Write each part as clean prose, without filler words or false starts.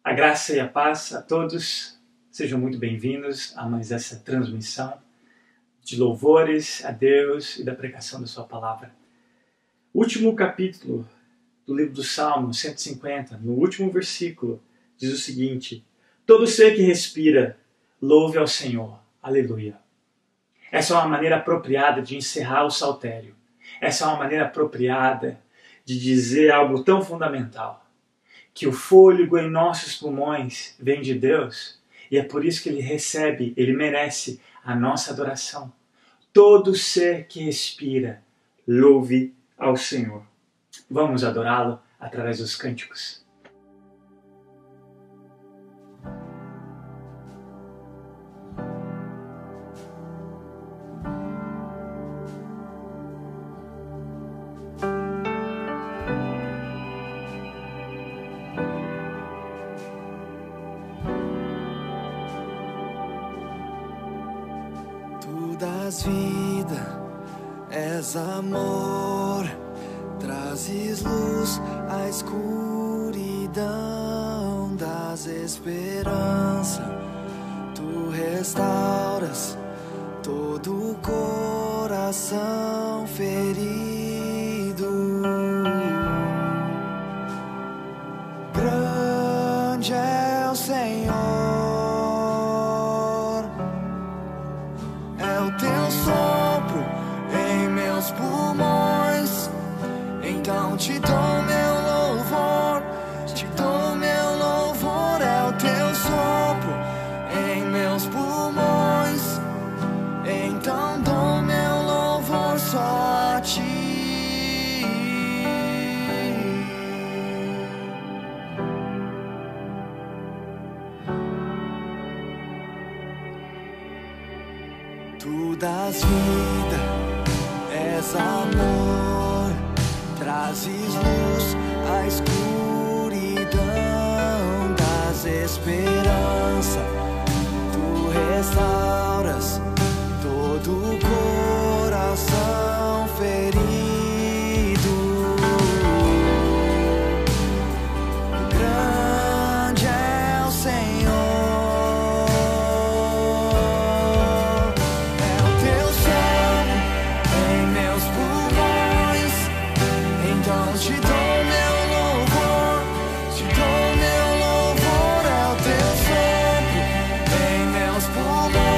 A graça e a paz a todos, sejam muito bem-vindos a mais essa transmissão de louvores a Deus e da pregação da sua palavra. O último capítulo do livro do Salmo 150, no último versículo, diz o seguinte: todo ser que respira, louve ao Senhor. Aleluia. Essa é uma maneira apropriada de encerrar o saltério. Essa é uma maneira apropriada de dizer algo tão fundamental, que o fôlego em nossos pulmões vem de Deus e é por isso que Ele merece a nossa adoração. Todo ser que respira, louve ao Senhor. Vamos adorá-lo através dos cânticos. Das vida, és amor, trazes luz à escuridão, das esperança, tu restauras todo o coração ferido. Grande é o Senhor, teu sopro em meus pulmões, então te dou meu louvor, é o teu sopro em meus pulmões, então dou meu louvor só a ti. Tu dás vida, és amor, trazes luz à escuridão, das esperança, tu restauras todo o coração ferido. Grande é o Senhor, te dou meu louvor, é o teu sopro em meus pulmões.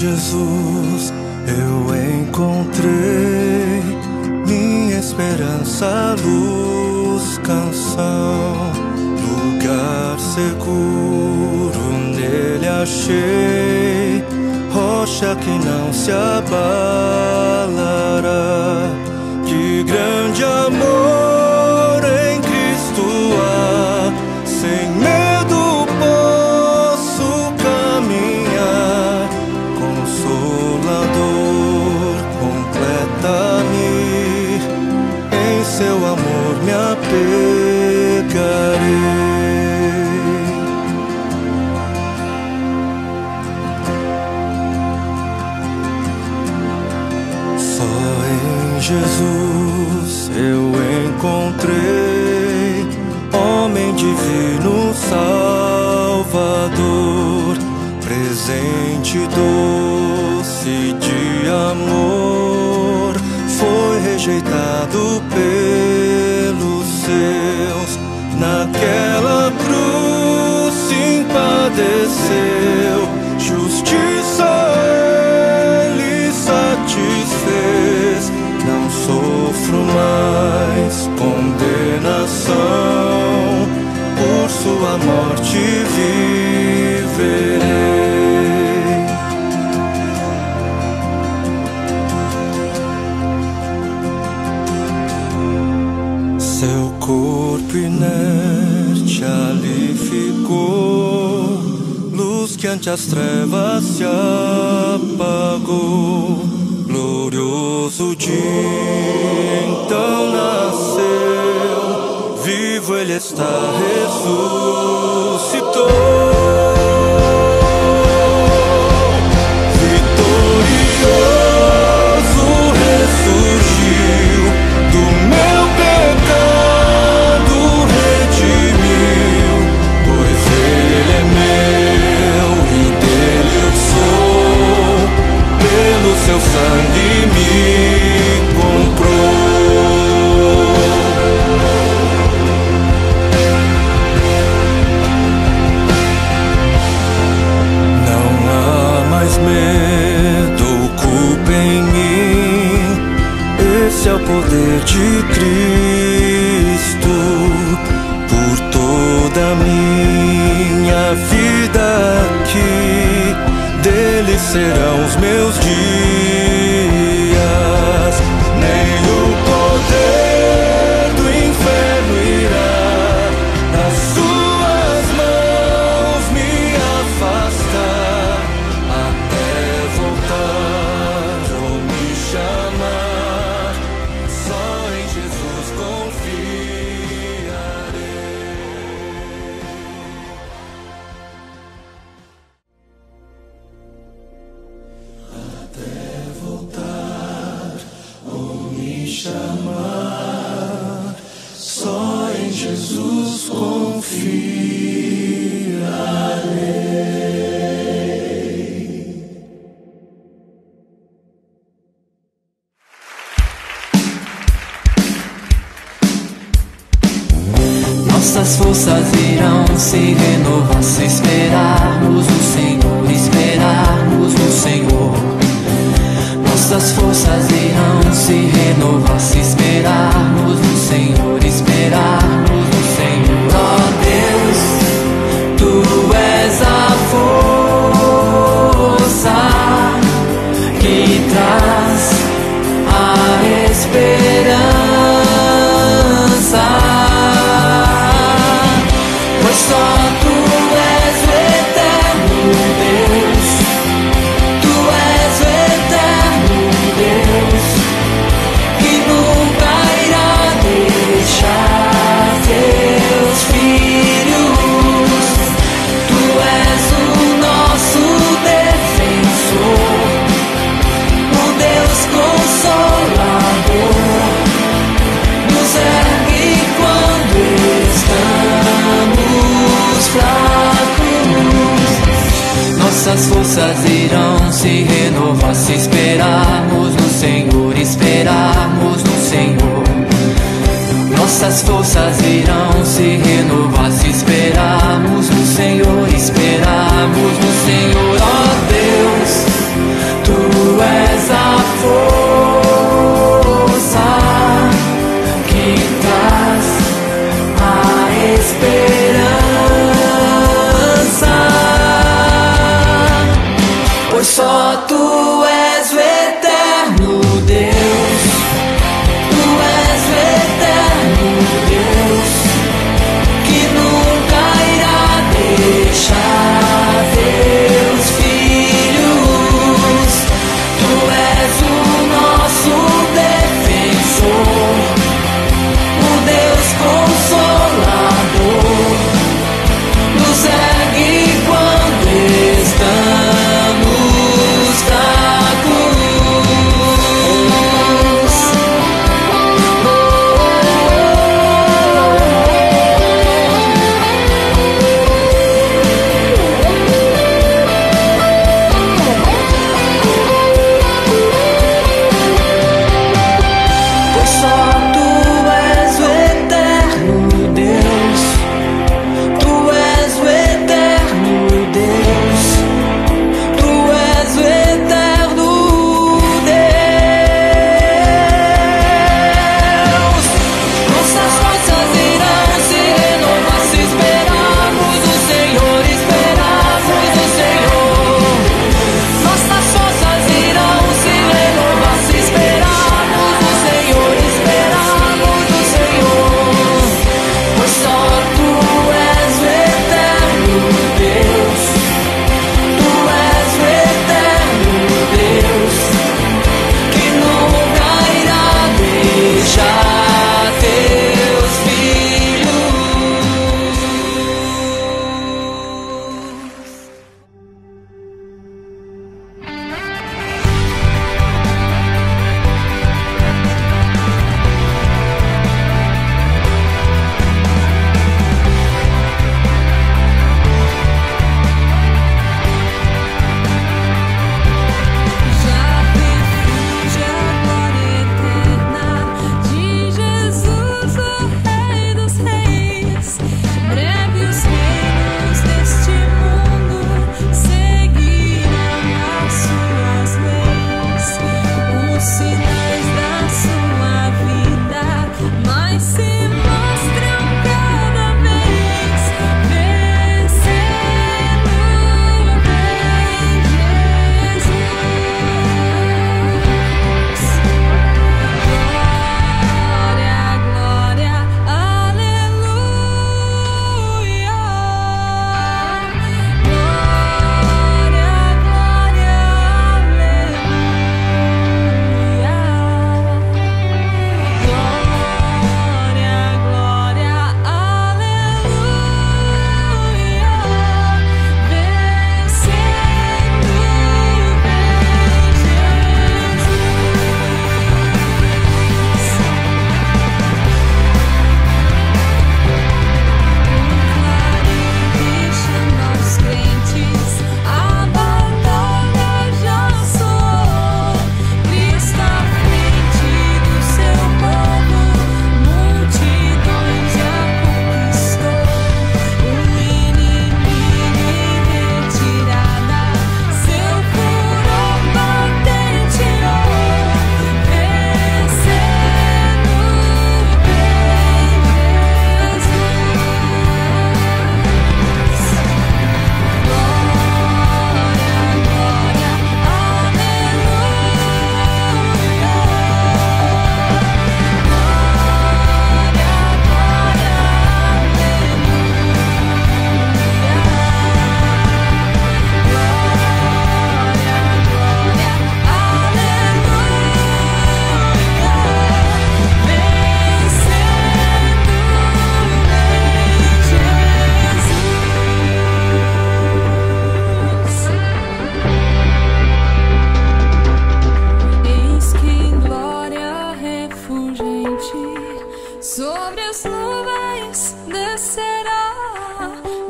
Jesus eu encontrei minha esperança, luz, canção, lugar seguro nele achei, rocha que não se abalará. Que grande amor em Cristo há, sem medo posso caminhar. Consolador, completa-me, em seu amor me apegarei. Só em Jesus eu encontrei homem divino, Salvador, presente doce de amor, foi rejeitado pelos seus, naquela cruz sim padeceu, justiça ele satisfez, não sofro mais condenação, por sua morte viverei. Seu corpo inerte ali ficou, luz que ante as trevas se apagou. Glorioso dia então nasceu, vivo ele está, ressuscitou. Vitorioso ressurgiu, do meu pecado redimiu, pois ele é meu e dele eu sou, pelo seu sangue me comprou. Não há mais medo, culpa em mim, esse é o poder de Cristo, por toda a minha vida aqui, dele serão os meus dias, nem o poder do inferno irá das suas mãos me afastar, até voltar ou me chamar, só em Jesus confiarei. Até voltar ou me chamar, só em Jesus confiarei. Nossas forças irão se renovar se esperarmos no Senhor, esperarmos no Senhor. Nossas forças irão se renovar se esperarmos no Senhor, esperarmos no Senhor. Ó Deus, Tu és a força que traz a esperança, pois só Tu és o eterno Deus, Tu és o eterno Deus, que nunca irá deixar Teus filhos. Tu és o nosso defensor, o Deus consolador, nos ergue quando estamos fracos. Nossas forças irão se renovar se esperarmos no Senhor, esperarmos no Senhor. Nossas forças irão se renovar se esperarmos no Senhor, esperarmos no Senhor. Ó Deus,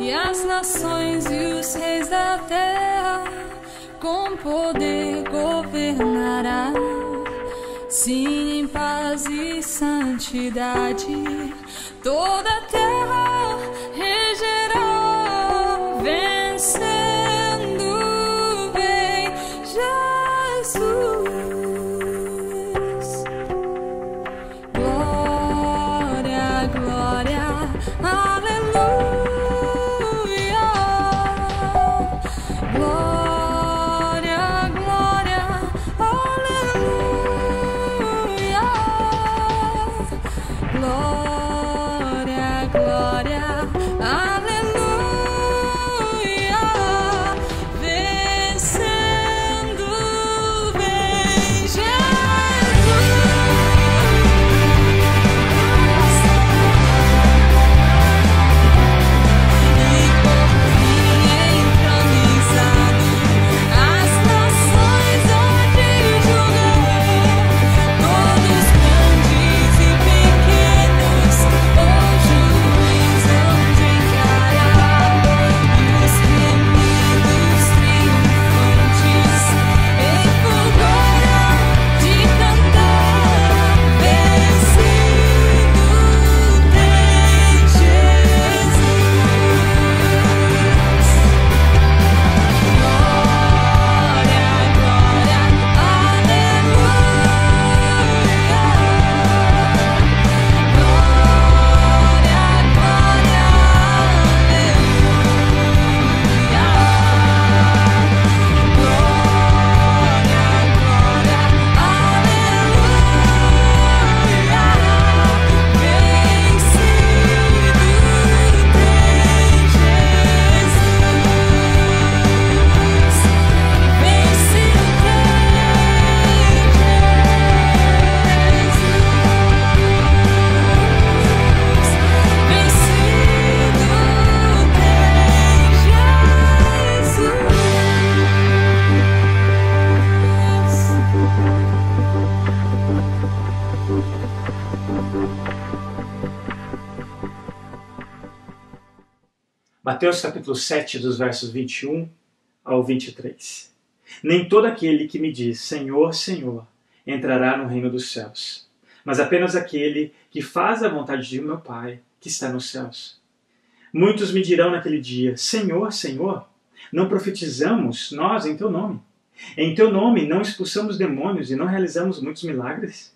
e as nações e os reis da terra com poder governará. Sim, em paz e santidade toda a terra regerá, vencendo vem Jesus. Glória, glória, aleluia. Glória, glória, aleluia. Glória, glória, aleluia. Vencendo vem Jesus. E por fim entronizado, as nações onde julgará, todos grandes e pequenos, o juiz onde encarará, e os remidos triunfantes em fulgor de cantar, vencido tem Jesus. Glória, glória, aleluia. Glória, glória, aleluia. Mateus capítulo 7, dos versos 21 ao 23. Nem todo aquele que me diz Senhor, Senhor, entrará no reino dos céus, mas apenas aquele que faz a vontade de meu Pai que está nos céus. Muitos me dirão naquele dia, Senhor, Senhor, não profetizamos nós em teu nome? Em teu nome não expulsamos demônios e não realizamos muitos milagres?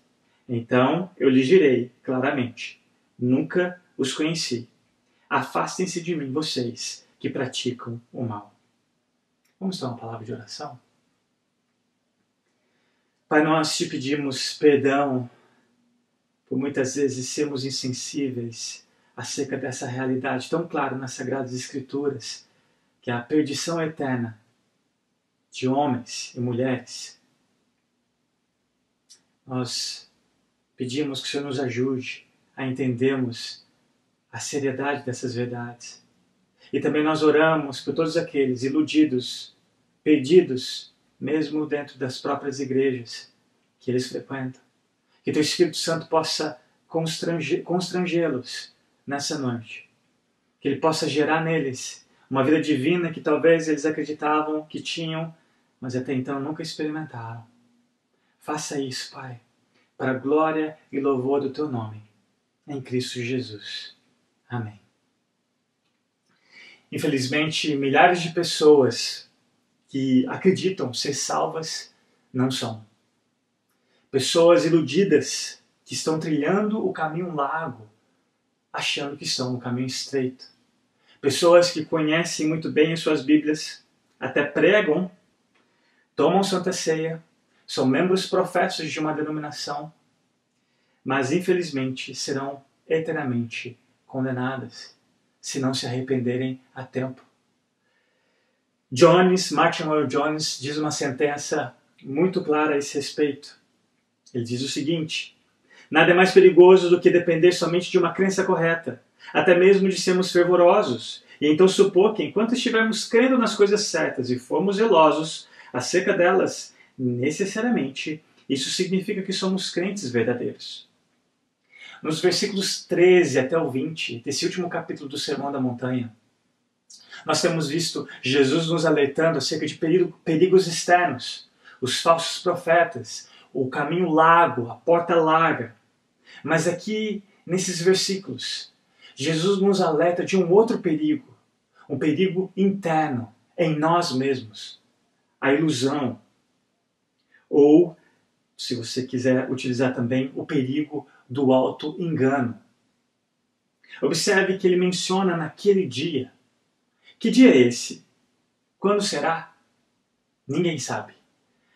Então eu lhes direi claramente, nunca os conheci. Afastem-se de mim, vocês que praticam o mal. Vamos ter uma palavra de oração? Pai, nós te pedimos perdão por muitas vezes sermos insensíveis acerca dessa realidade tão clara nas Sagradas Escrituras, que é a perdição eterna de homens e mulheres. Nós pedimos que o Senhor nos ajude a entendermos a seriedade dessas verdades. E também nós oramos por todos aqueles iludidos, perdidos, mesmo dentro das próprias igrejas que eles frequentam. Que teu Espírito Santo possa constrangê-los nessa noite. Que ele possa gerar neles uma vida divina que talvez eles acreditavam que tinham, mas até então nunca experimentaram. Faça isso, Pai, para a glória e louvor do teu nome, em Cristo Jesus. Amém. Infelizmente, milhares de pessoas que acreditam ser salvas não são. Pessoas iludidas que estão trilhando o caminho largo, achando que estão no caminho estreito. Pessoas que conhecem muito bem as suas Bíblias, até pregam, tomam Santa Ceia, são membros professos de uma denominação, mas infelizmente serão eternamente condenadas, se não se arrependerem a tempo. Martin Lloyd-Jones diz uma sentença muito clara a esse respeito. Ele diz o seguinte: nada é mais perigoso do que depender somente de uma crença correta, até mesmo de sermos fervorosos, e então supor que enquanto estivermos crendo nas coisas certas e formos zelosos acerca delas, necessariamente isso significa que somos crentes verdadeiros. Nos versículos 13 até o 20, desse último capítulo do Sermão da Montanha, Nós temos visto Jesus nos alertando acerca de perigos externos, os falsos profetas, o caminho largo, a porta larga. Mas aqui, nesses versículos, Jesus nos alerta de um outro perigo, um perigo interno, em nós mesmos, a ilusão. Ou, se você quiser utilizar também, o perigo do auto-engano. Observe que ele menciona naquele dia. Que dia é esse? Quando será? Ninguém sabe.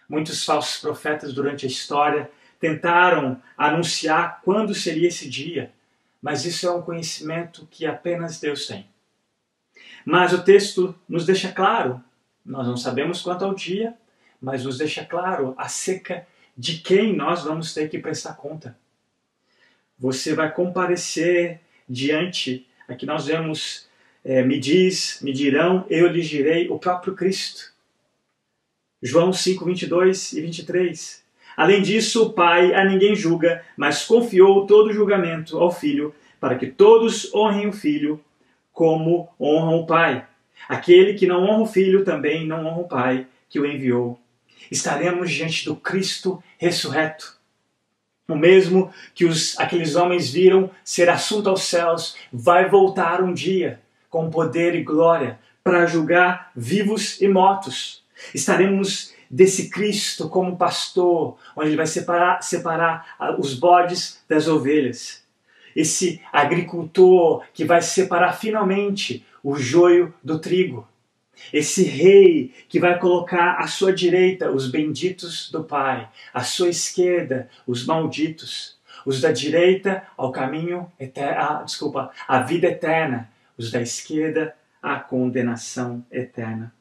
Muitos falsos profetas durante a história tentaram anunciar quando seria esse dia, mas isso é um conhecimento que apenas Deus tem. Mas o texto nos deixa claro, nós não sabemos quanto ao dia, mas nos deixa claro acerca de quem nós vamos ter que prestar conta. Você vai comparecer diante, aqui nós vemos, me dirão, eu lhes direi, o próprio Cristo. João 5, 22 e 23. Além disso, o Pai a ninguém julga, mas confiou todo o julgamento ao Filho, para que todos honrem o Filho como honram o Pai. Aquele que não honra o Filho também não honra o Pai que o enviou. Estaremos diante do Cristo ressurreto. O mesmo que aqueles homens viram ser assunto aos céus, vai voltar um dia com poder e glória para julgar vivos e mortos. Estaremos desse Cristo como pastor, onde ele vai separar os bodes das ovelhas. Esse agricultor que vai separar finalmente o joio do trigo. Esse rei que vai colocar à sua direita os benditos do Pai, à sua esquerda os malditos, os da direita ao caminho à vida eterna, os da esquerda à condenação eterna.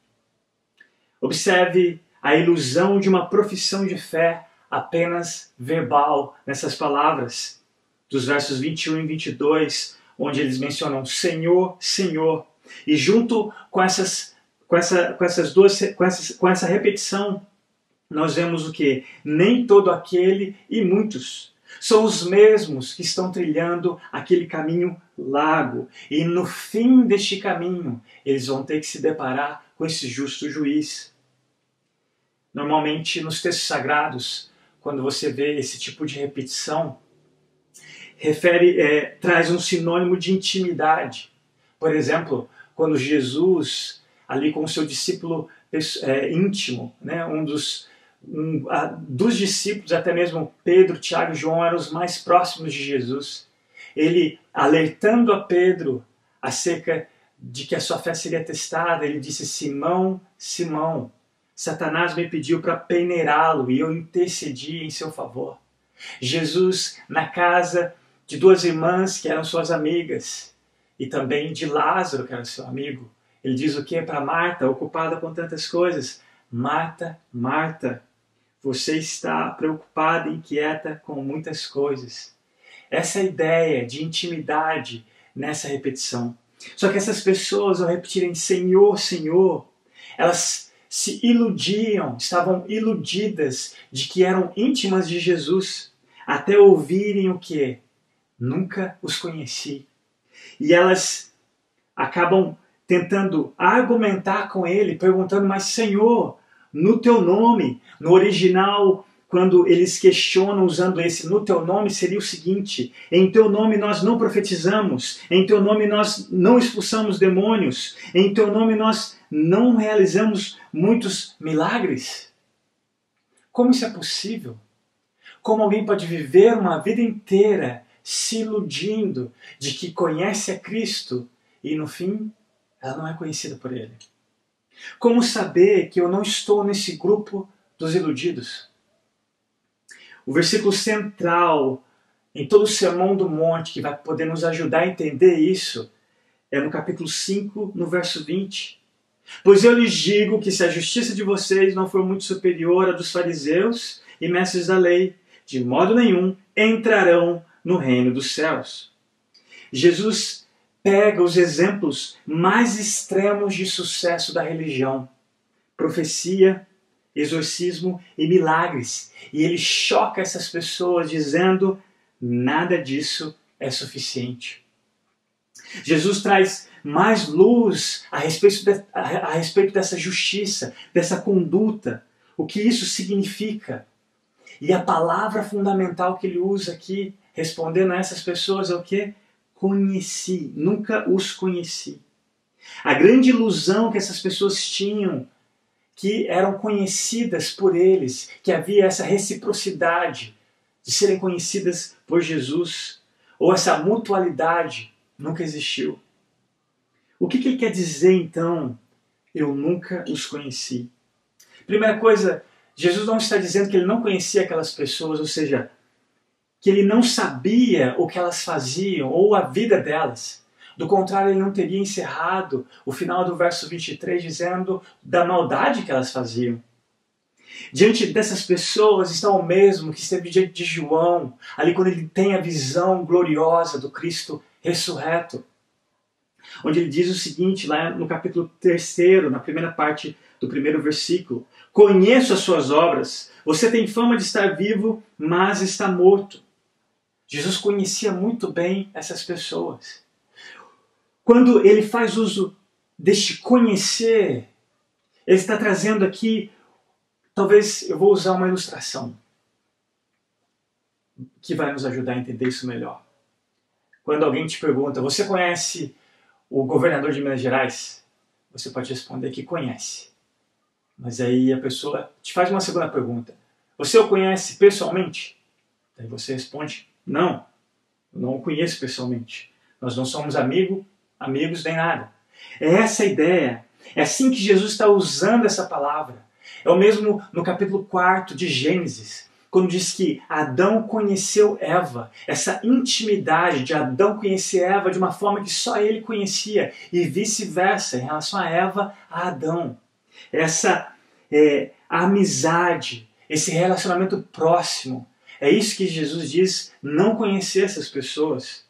Observe a ilusão de uma profissão de fé apenas verbal nessas palavras, dos versos 21 e 22, onde eles mencionam Senhor, Senhor, e junto com essa repetição, nós vemos o que? Nem todo aquele e muitos são os mesmos que estão trilhando aquele caminho largo. E no fim deste caminho, eles vão ter que se deparar com esse justo juiz. Normalmente, nos textos sagrados, quando você vê esse tipo de repetição, traz um sinônimo de intimidade. Por exemplo, quando Jesus, ali com o seu discípulo íntimo, né, dos discípulos, até mesmo Pedro, Tiago e João eram os mais próximos de Jesus. Ele, alertando a Pedro acerca de que a sua fé seria testada, ele disse: Simão, Simão, Satanás me pediu para peneirá-lo e eu intercedi em seu favor. Jesus, na casa de duas irmãs que eram suas amigas, e também de Lázaro, que era seu amigo, ele diz o que para Marta, ocupada com tantas coisas? Marta, Marta, você está preocupada e inquieta com muitas coisas. Essa ideia de intimidade nessa repetição. Só que essas pessoas, ao repetirem Senhor, Senhor, elas se iludiam, estavam iludidas de que eram íntimas de Jesus, até ouvirem o que? Nunca os conheci. E elas acabam tentando argumentar com ele, perguntando, mas Senhor, no teu nome, no original, quando eles questionam usando esse no teu nome, seria o seguinte: em teu nome nós não profetizamos, em teu nome nós não expulsamos demônios, em teu nome nós não realizamos muitos milagres. Como isso é possível? Como alguém pode viver uma vida inteira se iludindo de que conhece a Cristo e no fim ela não é conhecida por Ele? Como saber que eu não estou nesse grupo dos iludidos? O versículo central em todo o Sermão do Monte, que vai poder nos ajudar a entender isso, é no capítulo 5, no verso 20. Pois eu lhes digo que se a justiça de vocês não for muito superior à dos fariseus e mestres da lei, de modo nenhum entrarão no reino dos céus. Jesus pega os exemplos mais extremos de sucesso da religião, profecia, exorcismo e milagres, e ele choca essas pessoas dizendo: nada disso é suficiente. Jesus traz mais luz a respeito dessa justiça, dessa conduta, o que isso significa. E a palavra fundamental que ele usa aqui, respondendo a essas pessoas, é o quê? Conheci, nunca os conheci. A grande ilusão que essas pessoas tinham, que eram conhecidas por eles, que havia essa reciprocidade de serem conhecidas por Jesus, ou essa mutualidade, nunca existiu. O que ele quer dizer então, eu nunca os conheci? Primeira coisa, Jesus não está dizendo que ele não conhecia aquelas pessoas, ou seja, que ele não sabia o que elas faziam ou a vida delas. Do contrário, ele não teria encerrado o final do verso 23 dizendo da maldade que elas faziam. Diante dessas pessoas está o mesmo que esteve diante de João, ali quando ele tem a visão gloriosa do Cristo ressurreto. Onde ele diz o seguinte, lá no capítulo 3, na primeira parte do primeiro versículo: conheço as suas obras, você tem fama de estar vivo, mas está morto. Jesus conhecia muito bem essas pessoas. Quando ele faz uso deste conhecer, ele está trazendo aqui, talvez eu vou usar uma ilustração que vai nos ajudar a entender isso melhor. Quando alguém te pergunta, você conhece o governador de Minas Gerais? Você pode responder que conhece. Mas aí a pessoa te faz uma segunda pergunta. Você o conhece pessoalmente? Aí você responde, não, eu não o conheço pessoalmente. Nós não somos amigos nem nada. É essa a ideia. É assim que Jesus está usando essa palavra. É o mesmo no capítulo 4 de Gênesis, quando diz que Adão conheceu Eva. Essa intimidade de Adão conhecer Eva de uma forma que só ele conhecia, e vice-versa em relação a Eva a Adão. Essa amizade, esse relacionamento próximo. É isso que Jesus diz, não conhecer essas pessoas.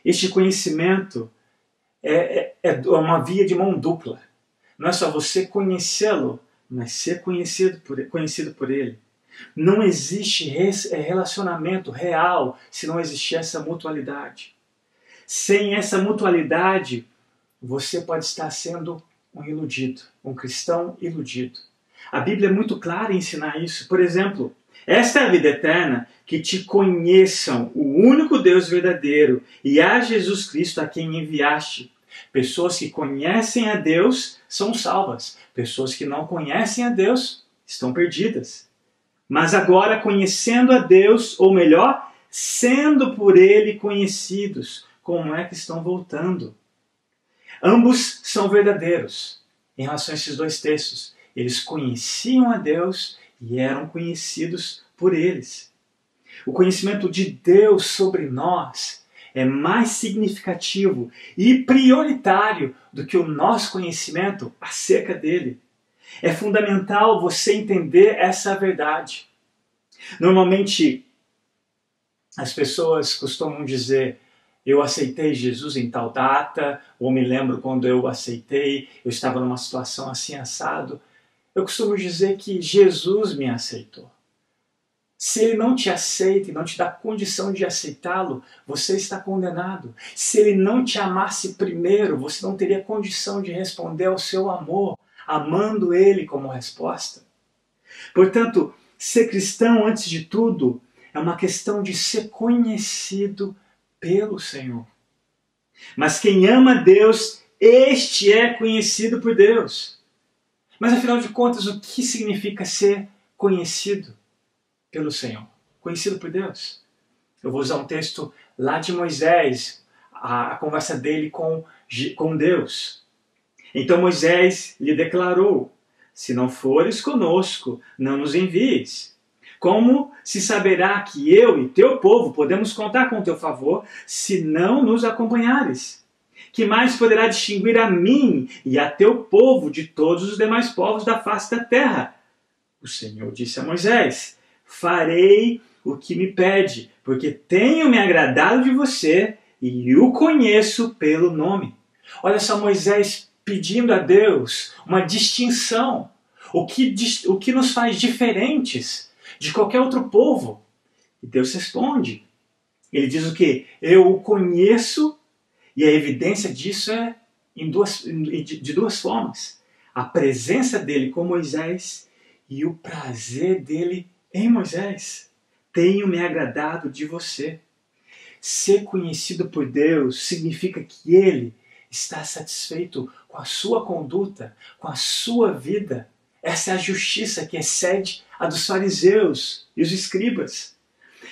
Este conhecimento é uma via de mão dupla. Não é só você conhecê-lo, mas ser conhecido por ele. Não existe relacionamento real se não existir essa mutualidade. Sem essa mutualidade, você pode estar sendo um iludido, um cristão iludido. A Bíblia é muito clara em ensinar isso. Por exemplo, esta é a vida eterna, que te conheçam o único Deus verdadeiro e a Jesus Cristo a quem enviaste. Pessoas que conhecem a Deus são salvas. Pessoas que não conhecem a Deus estão perdidas. Mas agora, conhecendo a Deus, ou melhor, sendo por Ele conhecidos, como é que estão voltando? Ambos são verdadeiros em relação a esses dois textos. Eles conheciam a Deus e eram conhecidos por eles. O conhecimento de Deus sobre nós é mais significativo e prioritário do que o nosso conhecimento acerca dele. É fundamental você entender essa verdade. Normalmente, as pessoas costumam dizer, eu aceitei Jesus em tal data, ou me lembro quando eu aceitei, eu estava numa situação assim assado. Eu costumo dizer que Jesus me aceitou. Se ele não te aceita e não te dá condição de aceitá-lo, você está condenado. Se ele não te amasse primeiro, você não teria condição de responder ao seu amor, amando ele como resposta. Portanto, ser cristão, antes de tudo, é uma questão de ser conhecido pelo Senhor. Mas quem ama Deus, este é conhecido por Deus. Mas afinal de contas, o que significa ser conhecido pelo Senhor? Conhecido por Deus. Eu vou usar um texto lá de Moisés, a conversa dele com Deus. Então Moisés lhe declarou, se não fores conosco, não nos envies. Como se saberá que eu e teu povo podemos contar com teu favor, se não nos acompanhares? Que mais poderá distinguir a mim e a teu povo de todos os demais povos da face da terra? O Senhor disse a Moisés, farei o que me pede, porque tenho me agradado de você e o conheço pelo nome. Olha só Moisés pedindo a Deus uma distinção. O que nos faz diferentes de qualquer outro povo? E Deus responde. Ele diz o quê? Eu o conheço E a evidência disso é de duas formas. A presença dele com Moisés e o prazer dele em Moisés. Tenho me agradado de você. Ser conhecido por Deus significa que ele está satisfeito com a sua conduta, com a sua vida. Essa é a justiça que excede a dos fariseus e os escribas.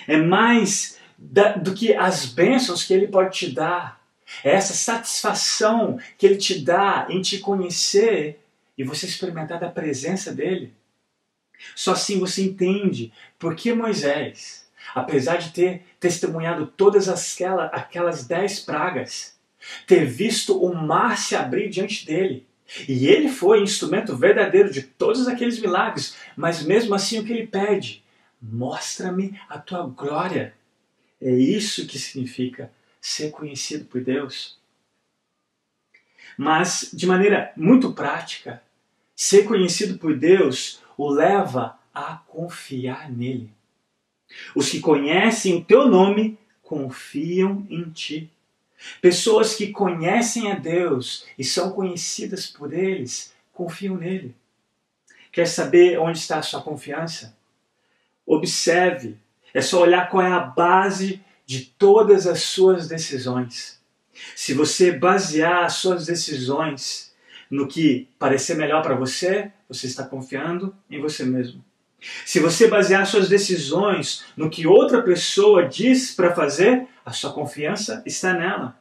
É mais do que as bênçãos que ele pode te dar. É essa satisfação que ele te dá em te conhecer e você experimentar da presença dele. Só assim você entende por que Moisés, apesar de ter testemunhado todas aquelas 10 pragas, ter visto o mar se abrir diante dele, e ele foi instrumento verdadeiro de todos aqueles milagres, mas mesmo assim o que ele pede? Mostra-me a tua glória. É isso que significa ser conhecido por Deus. Mas, de maneira muito prática, ser conhecido por Deus o leva a confiar nele. Os que conhecem o teu nome confiam em ti. Pessoas que conhecem a Deus e são conhecidas por eles, confiam nele. Quer saber onde está a sua confiança? Observe. É só olhar qual é a base de todas as suas decisões. Se você basear as suas decisões no que parecer melhor para você, você está confiando em você mesmo. Se você basear suas decisões no que outra pessoa diz para fazer, a sua confiança está nela.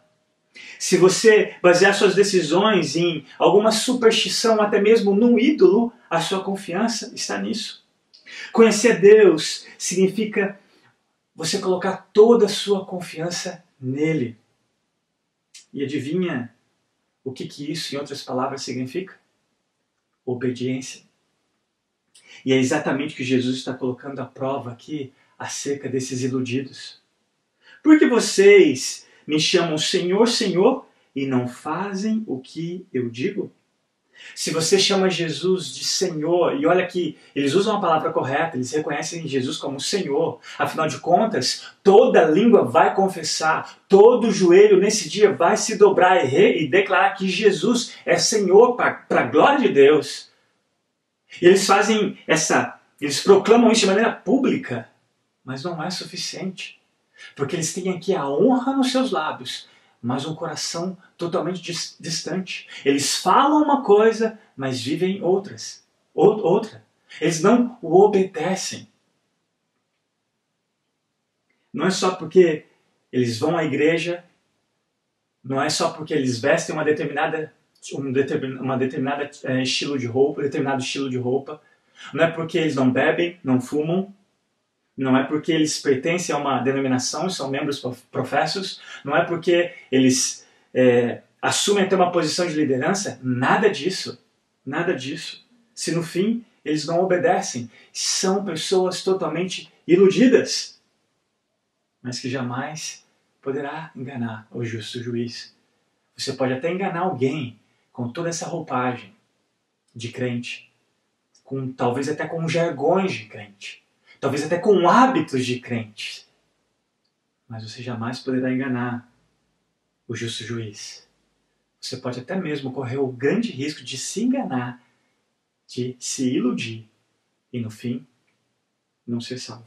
Se você basear suas decisões em alguma superstição, até mesmo num ídolo, a sua confiança está nisso. Conhecer Deus significa você colocar toda a sua confiança nele. E adivinha o que isso, em outras palavras, significa? Obediência. E é exatamente o que Jesus está colocando à prova aqui acerca desses iludidos. Porque vocês me chamam Senhor, Senhor e não fazem o que eu digo? Se você chama Jesus de Senhor, e olha que eles usam a palavra correta, eles reconhecem Jesus como Senhor, afinal de contas, toda língua vai confessar, todo joelho nesse dia vai se dobrar e declarar que Jesus é Senhor para a glória de Deus. E eles proclamam isso de maneira pública, mas não é suficiente, porque eles têm aqui a honra nos seus lábios, mas um coração totalmente distante. Eles falam uma coisa, mas vivem outra. Eles não o obedecem. Não é só porque eles vão à igreja, não é só porque eles vestem um determinado estilo de roupa, não é porque eles não bebem, não fumam, não é porque eles pertencem a uma denominação e são membros professos, não é porque eles assumem até uma posição de liderança, nada disso. Se no fim eles não obedecem, são pessoas totalmente iludidas, mas que jamais poderá enganar o justo juiz. Você pode até enganar alguém com toda essa roupagem de crente, talvez até com jargões de crente, talvez até com hábitos de crente, mas você jamais poderá enganar o justo juiz. Você pode até mesmo correr o grande risco de se enganar, de se iludir e no fim não ser salvo.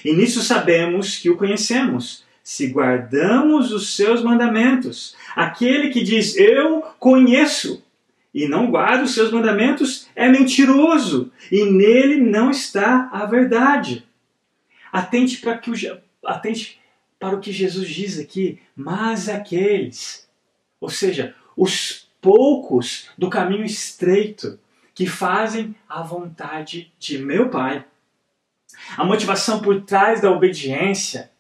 E nisso sabemos que o conhecemos, se guardamos os seus mandamentos. Aquele que diz eu conheço e não guarda os seus mandamentos é mentiroso e nele não está a verdade. Atente para o que Jesus diz aqui, mas aqueles, ou seja, os poucos do caminho estreito que fazem a vontade de meu Pai. A motivação por trás da obediência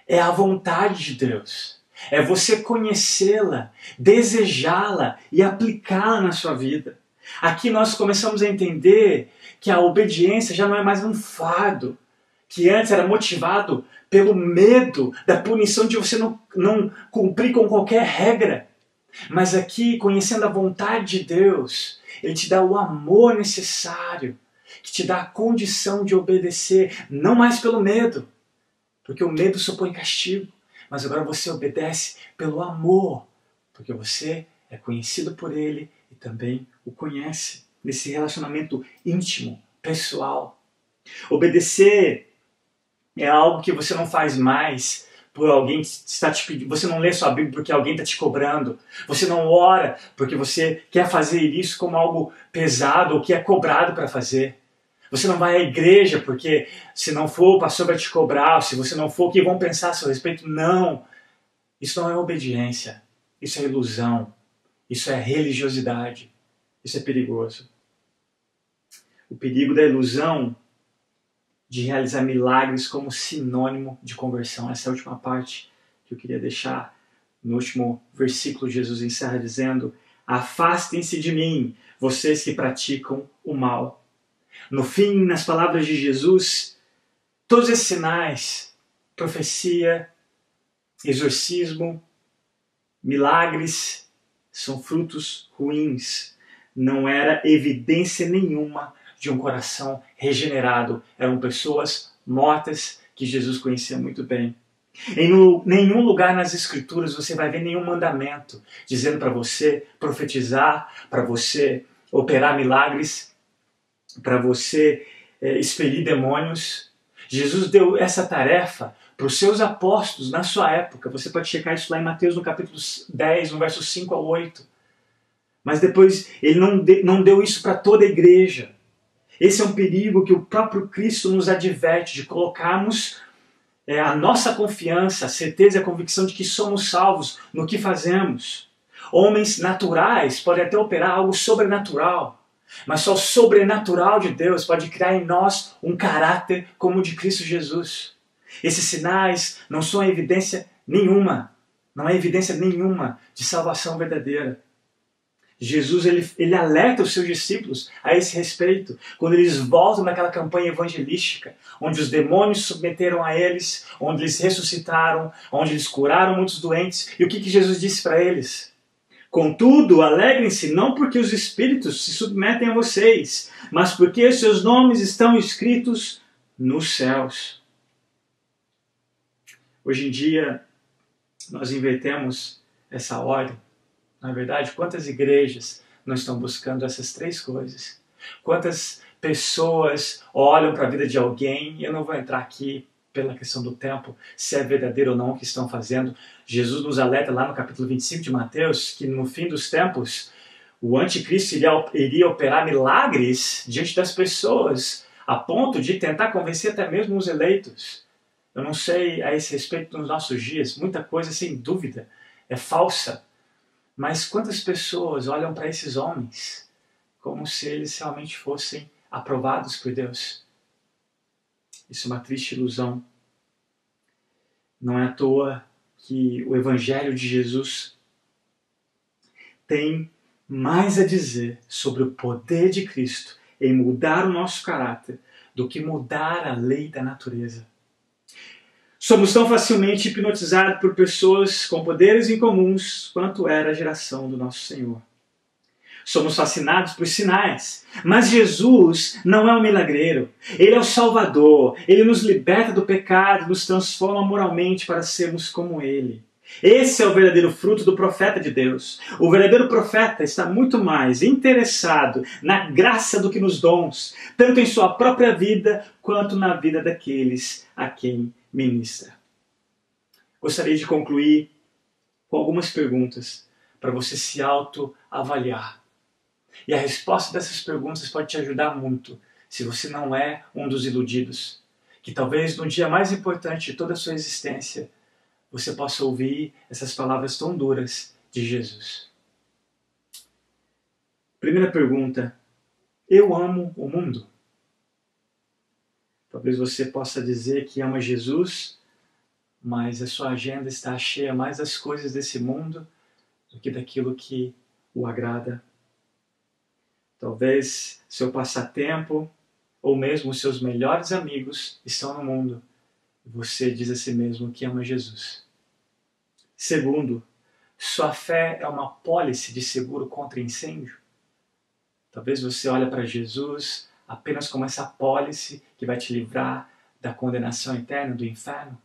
é a vontade de Deus. É você conhecê-la, desejá-la e aplicá-la na sua vida. Aqui nós começamos a entender que a obediência já não é mais um fardo, que antes era motivado pelo medo da punição de você não cumprir com qualquer regra. Mas aqui, conhecendo a vontade de Deus, Ele te dá o amor necessário, que te dá a condição de obedecer, não mais pelo medo, porque o medo supõe castigo, mas agora você obedece pelo amor, porque você é conhecido por Ele e também o conhece nesse relacionamento íntimo, pessoal. Obedecer é algo que você não faz mais por alguém que está te pedindo. Você não lê sua Bíblia porque alguém está te cobrando. Você não ora porque você quer fazer isso como algo pesado ou que é cobrado para fazer. Você não vai à igreja porque se não for o pastor vai te cobrar. Ou se você não for, o que vão pensar a seu respeito? Não. Isso não é obediência. Isso é ilusão. Isso é religiosidade. Isso é perigoso. O perigo da ilusão de realizar milagres como sinônimo de conversão. Essa é a última parte que eu queria deixar. No último versículo, Jesus encerra dizendo: afastem-se de mim, vocês que praticam o mal. No fim, nas palavras de Jesus, todos esses sinais, profecia, exorcismo, milagres, são frutos ruins. Não era evidência nenhuma de um coração regenerado. Eram pessoas mortas que Jesus conhecia muito bem. Em nenhum lugar nas Escrituras você vai ver nenhum mandamento dizendo para você profetizar, para você operar milagres, para você expelir demônios. Jesus deu essa tarefa para os seus apóstolos na sua época. Você pode checar isso lá em Mateus no capítulo 10, no verso 5 ao 8. Mas depois ele não deu isso para toda a igreja. Esse é um perigo que o próprio Cristo nos adverte, de colocarmos a nossa confiança, a certeza e a convicção de que somos salvos no que fazemos. Homens naturais podem até operar algo sobrenatural, mas só o sobrenatural de Deus pode criar em nós um caráter como o de Cristo Jesus. Esses sinais não são evidência nenhuma, não é evidência nenhuma de salvação verdadeira. Jesus ele alerta os seus discípulos a esse respeito, quando eles voltam naquela campanha evangelística, onde os demônios se submeteram a eles, onde eles ressuscitaram, onde eles curaram muitos doentes. E o que Jesus disse para eles? Contudo, alegrem-se não porque os espíritos se submetem a vocês, mas porque seus nomes estão escritos nos céus. Hoje em dia, nós invertemos essa ordem. Na verdade, quantas igrejas não estão buscando essas três coisas? Quantas pessoas olham para a vida de alguém, e eu não vou entrar aqui pela questão do tempo, se é verdadeiro ou não o que estão fazendo. Jesus nos alerta lá no capítulo 25 de Mateus, que no fim dos tempos, o anticristo iria operar milagres diante das pessoas, a ponto de tentar convencer até mesmo os eleitos. Eu não sei a esse respeito nos nossos dias, muita coisa sem dúvida é falsa. Mas quantas pessoas olham para esses homens como se eles realmente fossem aprovados por Deus? Isso é uma triste ilusão. Não é à toa que o Evangelho de Jesus tem mais a dizer sobre o poder de Cristo em mudar o nosso caráter do que mudar a lei da natureza. Somos tão facilmente hipnotizados por pessoas com poderes incomuns quanto era a geração do nosso Senhor. Somos fascinados por sinais, mas Jesus não é um milagreiro. Ele é o Salvador, Ele nos liberta do pecado, nos transforma moralmente para sermos como Ele. Esse é o verdadeiro fruto do profeta de Deus. O verdadeiro profeta está muito mais interessado na graça do que nos dons, tanto em sua própria vida quanto na vida daqueles a quem ministra. Gostaria de concluir com algumas perguntas para você se autoavaliar. E a resposta dessas perguntas pode te ajudar muito se você não é um dos iludidos, que talvez no dia mais importante de toda a sua existência você possa ouvir essas palavras tão duras de Jesus. Primeira pergunta: eu amo o mundo? Talvez você possa dizer que ama Jesus, mas a sua agenda está cheia mais das coisas desse mundo do que daquilo que o agrada. Talvez seu passatempo ou mesmo os seus melhores amigos estão no mundo e você diz a si mesmo que ama Jesus. Segundo, sua fé é uma pólice de seguro contra incêndio? Talvez você olhe para Jesus apenas como essa pólice que vai te livrar da condenação eterna do inferno.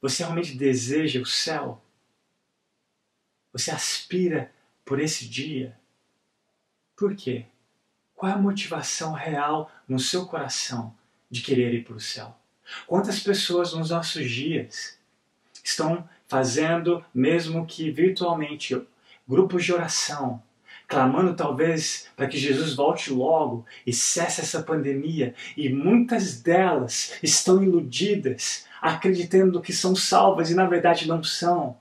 Você realmente deseja o céu? Você aspira por esse dia? Por quê? Qual é a motivação real no seu coração de querer ir para o céu? Quantas pessoas nos nossos dias estão fazendo, mesmo que virtualmente, grupos de oração, clamando talvez para que Jesus volte logo e cesse essa pandemia, e muitas delas estão iludidas, acreditando que são salvas e na verdade não são.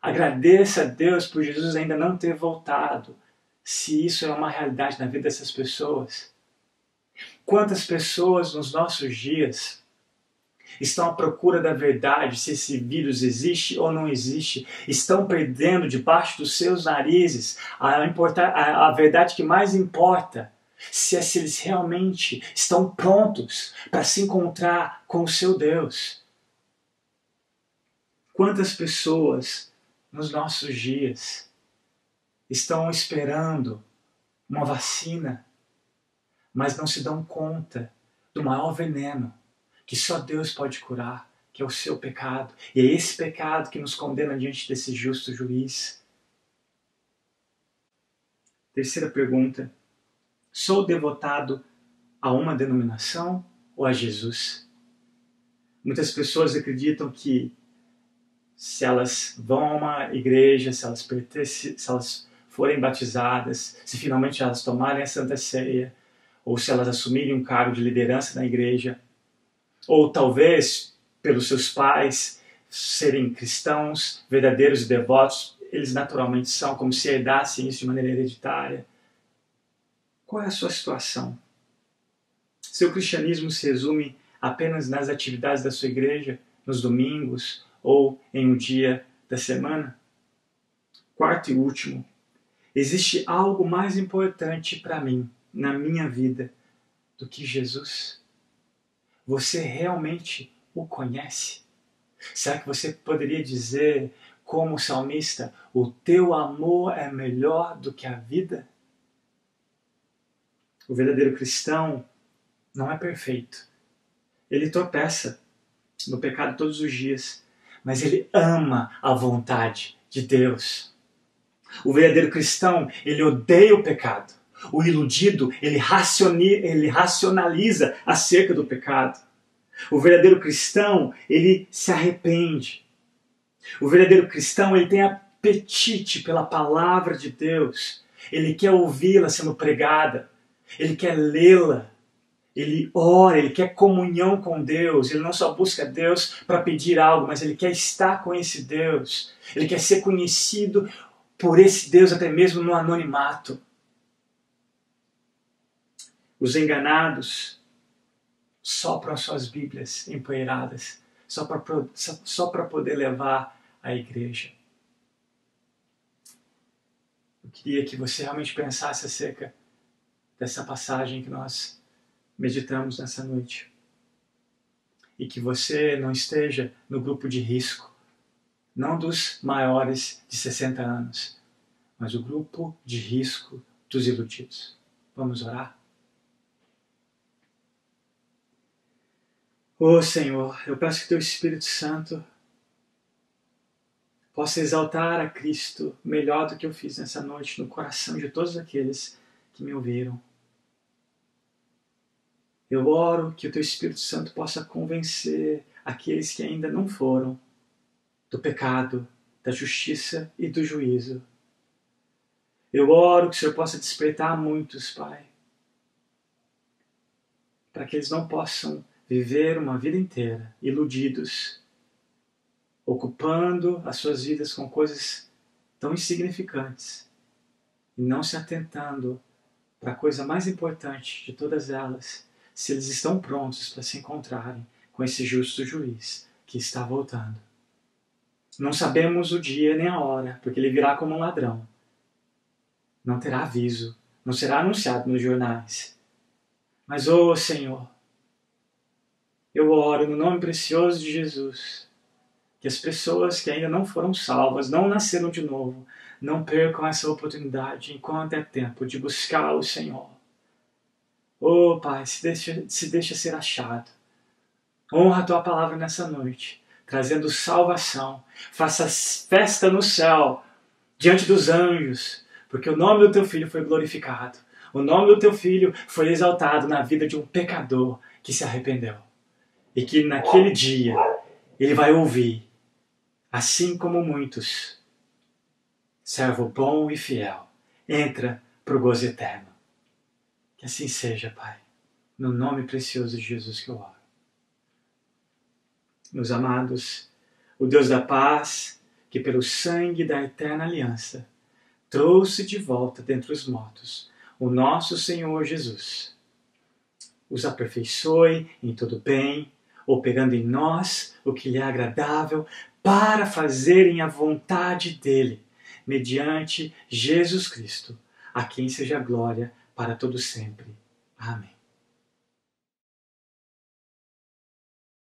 Agradeça a Deus por Jesus ainda não ter voltado, se isso é uma realidade na vida dessas pessoas. Quantas pessoas nos nossos dias estão à procura da verdade, se esse vírus existe ou não existe, estão perdendo debaixo dos seus narizes a verdade que mais importa, se eles realmente estão prontos para se encontrar com o seu Deus. Quantas pessoas nos nossos dias estão esperando uma vacina, mas não se dão conta do maior veneno que só Deus pode curar, que é o seu pecado. E é esse pecado que nos condena diante desse justo juiz. Terceira pergunta. Sou devotado a uma denominação ou a Jesus? Muitas pessoas acreditam que se elas vão a uma igreja, se elas forem batizadas, se finalmente elas tomarem a Santa Ceia, ou se elas assumirem um cargo de liderança na igreja, ou talvez pelos seus pais serem cristãos, verdadeiros e devotos, eles naturalmente são, como se herdassem isso de maneira hereditária. Qual é a sua situação? Seu cristianismo se resume apenas nas atividades da sua igreja, nos domingos ou em um dia da semana? Quarto e último, existe algo mais importante para mim, na minha vida, do que Jesus? Você realmente o conhece? Será que você poderia dizer, como salmista, o teu amor é melhor do que a vida? O verdadeiro cristão não é perfeito. Ele tropeça no pecado todos os dias, mas ele ama a vontade de Deus. O verdadeiro cristão, ele odeia o pecado. O iludido, ele racionaliza acerca do pecado. O verdadeiro cristão, ele se arrepende. O verdadeiro cristão, ele tem apetite pela palavra de Deus. Ele quer ouvi-la sendo pregada. Ele quer lê-la. Ele ora, ele quer comunhão com Deus. Ele não só busca Deus para pedir algo, mas ele quer estar com esse Deus. Ele quer ser conhecido por esse Deus até mesmo no anonimato. Os enganados sopram as suas Bíblias empoeiradas só para poder levar a igreja. Eu queria que você realmente pensasse acerca dessa passagem que nós meditamos nessa noite. E que você não esteja no grupo de risco, não dos maiores de 60 anos, mas o grupo de risco dos iludidos. Vamos orar? Ó Senhor, eu peço que Teu Espírito Santo possa exaltar a Cristo melhor do que eu fiz nessa noite no coração de todos aqueles que me ouviram. Eu oro que o Teu Espírito Santo possa convencer aqueles que ainda não foram do pecado, da justiça e do juízo. Eu oro que o Senhor possa despertar muitos, Pai, para que eles não possam viver uma vida inteira iludidos, ocupando as suas vidas com coisas tão insignificantes e não se atentando para a coisa mais importante de todas elas, se eles estão prontos para se encontrarem com esse justo juiz que está voltando. Não sabemos o dia nem a hora, porque ele virá como um ladrão. Não terá aviso, não será anunciado nos jornais. Mas, ó Senhor, eu oro no nome precioso de Jesus, que as pessoas que ainda não foram salvas, não nasceram de novo, não percam essa oportunidade enquanto é tempo de buscar o Senhor. Oh Pai, se deixa ser achado. Honra a tua palavra nessa noite, trazendo salvação. Faça festa no céu, diante dos anjos, porque o nome do teu filho foi glorificado. O nome do teu filho foi exaltado na vida de um pecador que se arrependeu. E que naquele dia ele vai ouvir, assim como muitos, servo bom e fiel, entra para o gozo eterno. Que assim seja, Pai, no nome precioso de Jesus que eu oro. Meus amados, o Deus da paz, que pelo sangue da eterna aliança trouxe de volta dentre os mortos o nosso Senhor Jesus, os aperfeiçoe em todo bem, operando em nós o que lhe é agradável, para fazerem a vontade dele, mediante Jesus Cristo, a quem seja glória para todo sempre. Amém.